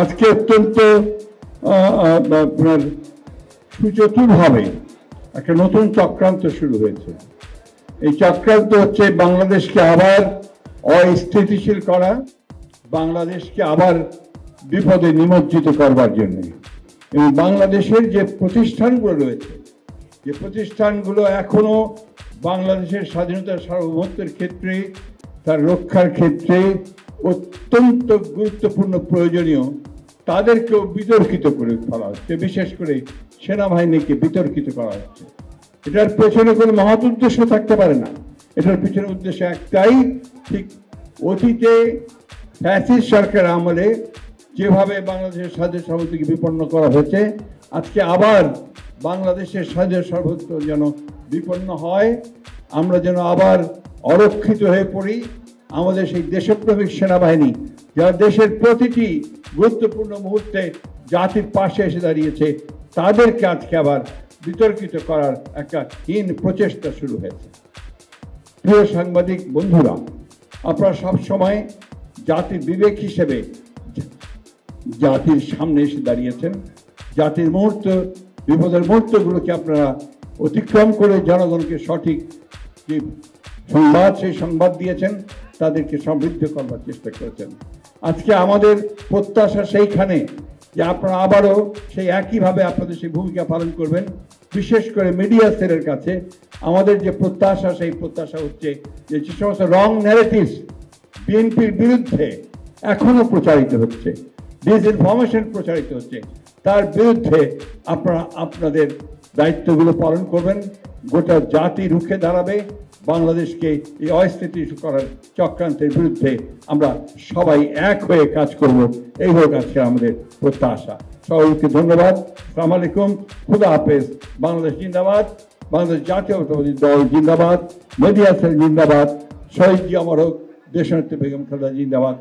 আজকে অত্যন্ত আপনার সুচতুরভাবে একটা নতুন চক্রান্ত শুরু হয়েছে। এই চক্রান্ত হচ্ছে বাংলাদেশকে আবার অস্থিতিশীল করা, বাংলাদেশকে আবার বিপদে নিমজ্জিত করবার জন্য। এবং বাংলাদেশের যে প্রতিষ্ঠানগুলো রয়েছে, যে প্রতিষ্ঠানগুলো এখনো বাংলাদেশের স্বাধীনতা সার্বভৌমত্বের ক্ষেত্রে, তার রক্ষার ক্ষেত্রে অত্যন্ত গুরুত্বপূর্ণ প্রয়োজনীয়, তাদেরকেও বিতর্কিত করে ফেলা হচ্ছে। বিশেষ করে সেনাবাহিনীকে বিতর্কিত করা হচ্ছে। এটার পেছনে কোনো মহৎ উদ্দেশ্য থাকতে পারে না। এটার পিছনে উদ্দেশ্য একটাই, ঠিক অতীতে ফ্যাসিস্ট সরকার আমলে যেভাবে বাংলাদেশের স্বাধীন সার্বভৌমত্বকে বিপন্ন করা হয়েছে, আজকে আবার বাংলাদেশের স্বাধীন সার্বভৌমত্ব যেন বিপন্ন হয়, আমরা যেন আবার অরক্ষিত হয়ে পড়ি। আমাদের সেই দেশপ্রেমিক সেনাবাহিনী, যারা দেশের প্রতিটি গুরুত্বপূর্ণ মুহূর্তে জাতির পাশে এসে দাঁড়িয়েছে, তাদেরকে আজকে আবার বিতর্কিত করার একটা হীন প্রচেষ্টা শুরু হয়েছে। প্রিয় সাংবাদিক বন্ধুরা, আপনারা সবসময় জাতির বিবেক হিসেবে জাতির সামনে এসে দাঁড়িয়েছেন। জাতির মুহূর্ত, বিপদের মুহূর্তগুলোকে আপনারা অতিক্রম করে জনগণকে সঠিক যে সংবাদ, সেই সংবাদ দিয়েছেন, তাদেরকে সমৃদ্ধ করবার চেষ্টা করেছেন। আজকে আমাদের প্রত্যাশা সেইখানে যে আপনারা আবারও সেই একইভাবে আপনাদের সেই ভূমিকা পালন করবেন। বিশেষ করে মিডিয়া সেলের কাছে আমাদের যে প্রত্যাশা, সেই প্রত্যাশা হচ্ছে যে সমস্ত রং ন্যারেটিভস বিএনপির বিরুদ্ধে এখনো প্রচারিত হচ্ছে, ডিসইনফরমেশন প্রচারিত হচ্ছে, তার বিরুদ্ধে আপনারা আপনাদের দায়িত্বগুলো পালন করবেন। গোটা জাতি রুখে দাঁড়াবে। বাংলাদেশকে এই অস্থিতিশীল করার চক্রান্তের বিরুদ্ধে আমরা সবাই এক হয়ে কাজ করব, এই হোক আজকে আমাদের প্রত্যাশা। সবাইকে ধন্যবাদ। আসসালামু আলাইকুম, খুদা হাফেজ। বাংলাদেশ জিন্দাবাদ, বাংলাদেশ জাতীয়তাবাদী দল জিন্দাবাদ, মিডিয়া সেল জিন্দাবাদ, শহীদ জি অমর হোক, দেশনেত্রী বেগম খালেদা জিন্দাবাদ।